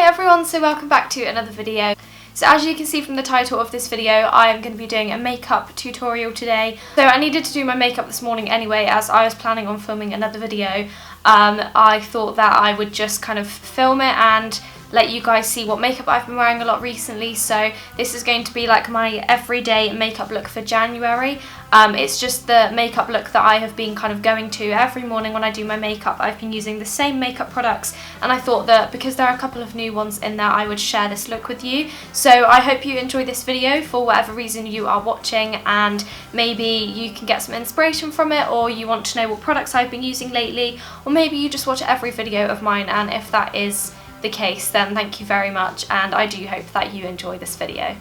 Hi everyone, so welcome back to another video. So as you can see from the title of this video, I am going to be doing a makeup tutorial today. So I needed to do my makeup this morning anyway, as I was planning on filming another video. I thought that I would just kind of film it and let you guys see what makeup I've been wearing a lot recently. So this is going to be like my everyday makeup look for January. It's just the makeup look that I have been kind of going to every morning when I do my makeup. I've been using the same makeup products, and I thought that because there are a couple of new ones in there, I would share this look with you. So I hope you enjoy this video for whatever reason you are watching, and maybe you can get some inspiration from it, or you want to know what products I've been using lately, or maybe you just watch every video of mine, and if that is the case, then thank you very much, and I do hope that you enjoy this video.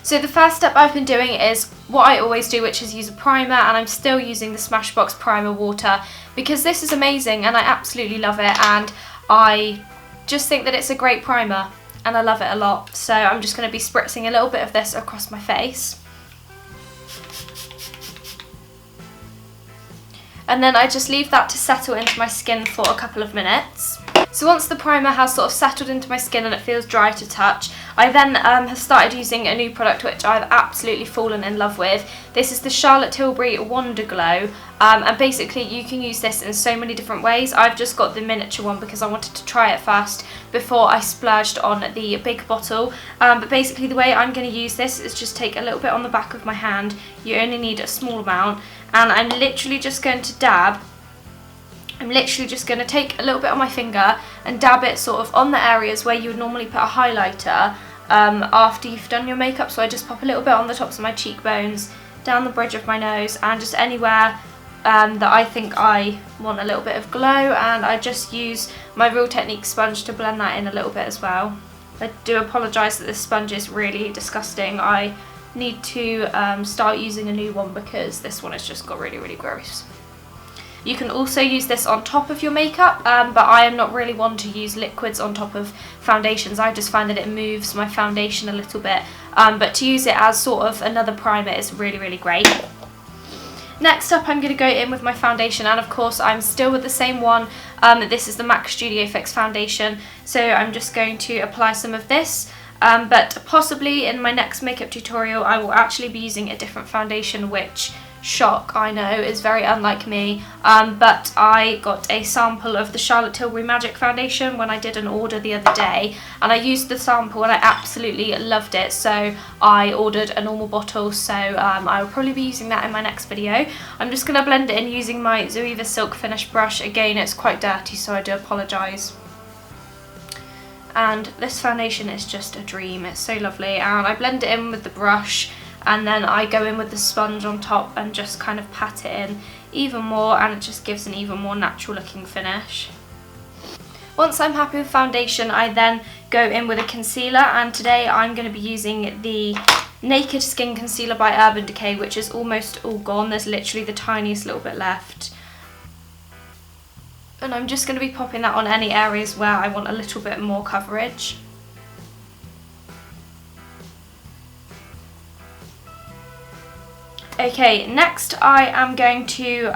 So the first step I've been doing is what I always do, which is use a primer, and I'm still using the Smashbox primer water because this is amazing and I absolutely love it, and I just think that it's a great primer and I love it a lot. So I'm just going to be spritzing a little bit of this across my face. And then I just leave that to settle into my skin for a couple of minutes. So once the primer has sort of settled into my skin and it feels dry to touch, I then have started using a new product which I've absolutely fallen in love with. This is the Charlotte Tilbury Wonder Glow, and basically you can use this in so many different ways. I've just got the miniature one because I wanted to try it first before I splurged on the big bottle. But basically the way I'm going to use this is just take a little bit on the back of my hand. You only need a small amount, and I'm literally just going to dab. I'm literally just going to take a little bit on my finger and dab it sort of on the areas where you would normally put a highlighter after you've done your makeup. So I just pop a little bit on the tops of my cheekbones, down the bridge of my nose, and just anywhere that I think I want a little bit of glow, and I just use my Real Technique sponge to blend that in a little bit as well. I do apologise that this sponge is really disgusting. I need to start using a new one because this one has just got really gross. You can also use this on top of your makeup, but I am not really one to use liquids on top of foundations. I just find that it moves my foundation a little bit, but to use it as sort of another primer is really great. Next up, I'm going to go in with my foundation, and of course I'm still with the same one. This is the MAC Studio Fix foundation, so I'm just going to apply some of this. But possibly in my next makeup tutorial I will actually be using a different foundation, which, shock, I know, is very unlike me, but I got a sample of the Charlotte Tilbury Magic foundation when I did an order the other day, and I used the sample and I absolutely loved it, so I ordered a normal bottle. So I will probably be using that in my next video. I'm just going to blend it in using my Zoeva Silk Finish brush. Again, it's quite dirty, so I do apologise. And this foundation is just a dream, it's so lovely, and I blend it in with the brush, and then I go in with the sponge on top and just kind of pat it in even more, and it just gives an even more natural looking finish. Once I'm happy with foundation, I then go in with a concealer, and today I'm going to be using the Naked Skin Concealer by Urban Decay, which is almost all gone. There's literally the tiniest little bit left. And I'm just going to be popping that on any areas where I want a little bit more coverage. Okay, next I am going to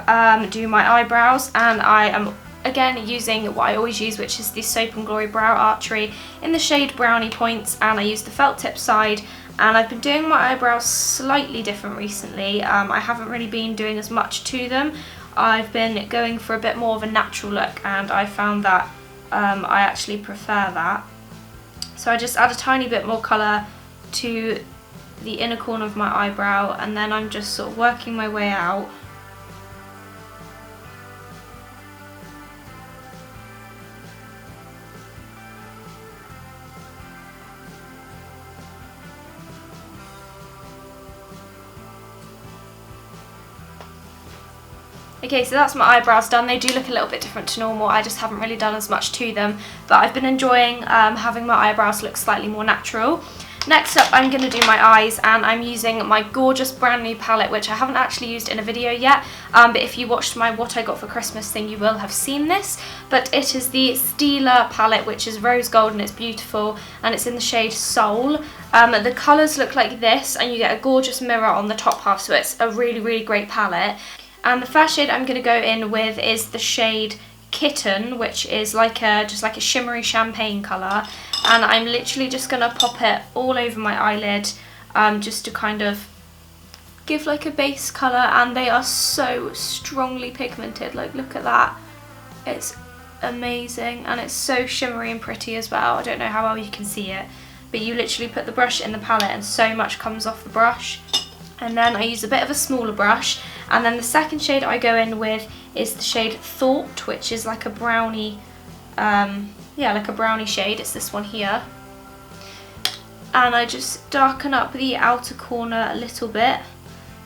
do my eyebrows, and I am again using what I always use, which is the Soap&Glory Brow Archery in the shade Brownie Points, and I use the felt tip side. And I've been doing my eyebrows slightly different recently. I haven't really been doing as much to them. I've been going for a bit more of a natural look, and I found that I actually prefer that. So I just add a tiny bit more colour to the inner corner of my eyebrow, and then I'm just sort of working my way out. Okay, so that's my eyebrows done. They do look a little bit different to normal. I just haven't really done as much to them, but I've been enjoying having my eyebrows look slightly more natural. Next up, I'm going to do my eyes, and I'm using my gorgeous brand new palette, which I haven't actually used in a video yet, but if you watched my What I Got for Christmas thing, you will have seen this. But it is the Stila palette, which is rose gold, and it's beautiful, and it's in the shade Soul. The colours look like this, and you get a gorgeous mirror on the top half, so it's a really great palette. And the first shade I'm going to go in with is the shade Kitten, which is like just like a shimmery champagne colour, and I'm literally just going to pop it all over my eyelid, just to kind of give like a base colour. And they are so strongly pigmented, like look at that, it's amazing, and it's so shimmery and pretty as well. I don't know how well you can see it, but you literally put the brush in the palette and so much comes off the brush. And then I use a bit of a smaller brush, and then the second shade I go in with is the shade Thought, which is like a brownie, like a brownie shade. It's this one here. And I just darken up the outer corner a little bit.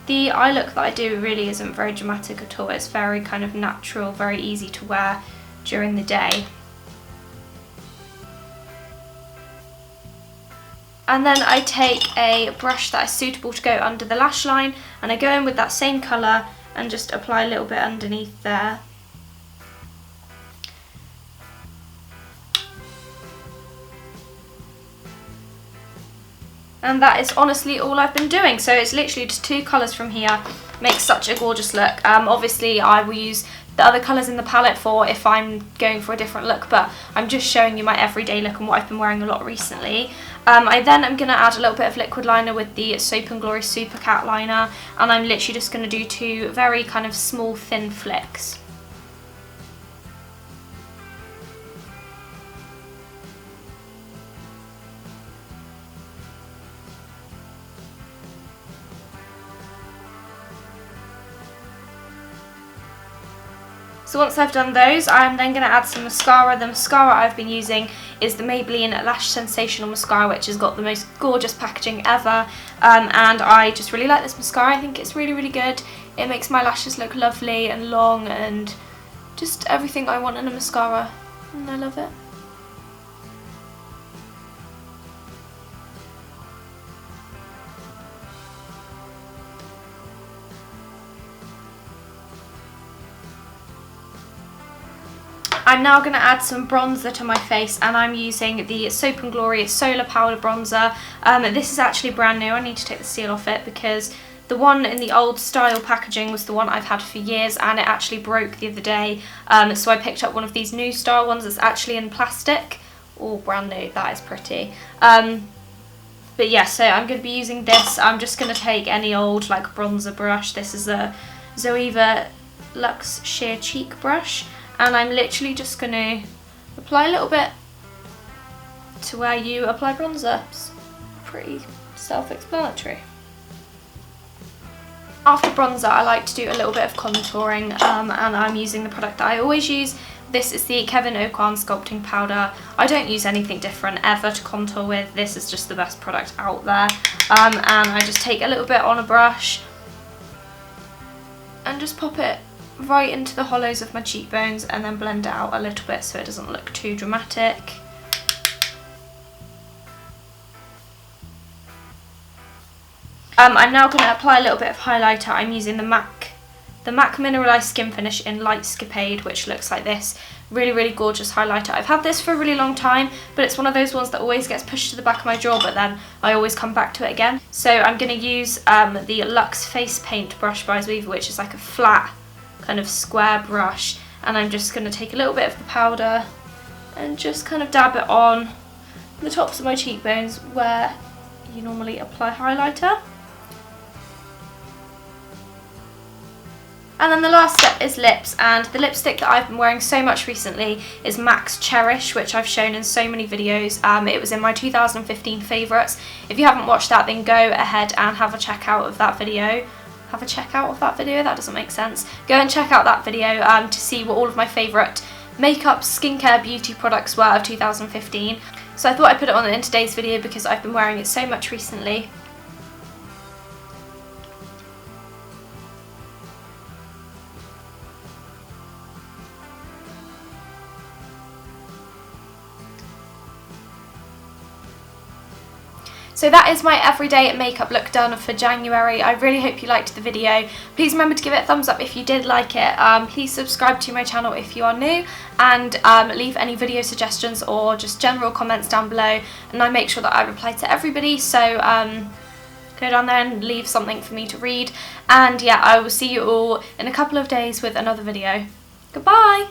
The eye look that I do really isn't very dramatic at all. It's very kind of natural, very easy to wear during the day. And then I take a brush that is suitable to go under the lash line, and I go in with that same colour and just apply a little bit underneath there. And that is honestly all I've been doing. So it's literally just 2 colours from here. Makes such a gorgeous look. Obviously I will use the other colours in the palette for if I'm going for a different look, but I'm just showing you my everyday look and what I've been wearing a lot recently. I then am going to add a little bit of liquid liner with the Soap&Glory Supercat liner, and I'm literally just going to do 2 very kind of small thin flicks. So once I've done those, I'm then going to add some mascara. The mascara I've been using is the Maybelline Lash Sensational mascara, which has got the most gorgeous packaging ever, and I just really like this mascara. I think it's really, really good. It makes my lashes look lovely and long and just everything I want in a mascara, and I love it. I'm now going to add some bronzer to my face, and I'm using the Soap&Glory Solar Powder Bronzer. This is actually brand new. I need to take the seal off it because the one in the old style packaging was the one I've had for years, and it actually broke the other day. So I picked up one of these new style ones that's actually in plastic. Oh, brand new. That is pretty. But yeah, so I'm going to be using this. I'm just going to take any old like bronzer brush. This is a Zoeva Luxe Sheer Cheek brush. And I'm literally just going to apply a little bit to where you apply bronzer. It's pretty self-explanatory. After bronzer, I like to do a little bit of contouring, and I'm using the product that I always use. This is the Kevyn Aucoin Sculpting Powder. I don't use anything different ever to contour with. This is just the best product out there. And I just take a little bit on a brush and just pop it right into the hollows of my cheekbones, and then blend it out a little bit so it doesn't look too dramatic. I'm now going to apply a little bit of highlighter. I'm using the MAC Mineralize Skin Finish in Lightscapade, which looks like this. Really, really gorgeous highlighter. I've had this for a really long time, but it's one of those ones that always gets pushed to the back of my drawer, but then I always come back to it again. So I'm going to use the Luxe Face Paint brush by Zoeva, which is like a flat kind of square brush, and I'm just going to take a little bit of the powder and just kind of dab it on the tops of my cheekbones where you normally apply highlighter. And then the last step is lips, and the lipstick that I've been wearing so much recently is MAC's Cherish, which I've shown in so many videos. It was in my 2015 favourites. If you haven't watched that, then go ahead and have a check out of that video. Have a check out of that video? That doesn't make sense. Go and check out that video to see what all of my favourite makeup, skincare, beauty products were of 2015. So I thought I'd put it on in today's video because I've been wearing it so much recently. So that is my everyday makeup look done for January. I really hope you liked the video. Please remember to give it a thumbs up if you did like it. Please subscribe to my channel if you are new, and leave any video suggestions or just general comments down below, and I make sure that I reply to everybody. So go down there and leave something for me to read. And yeah, I will see you all in a couple of days with another video. Goodbye!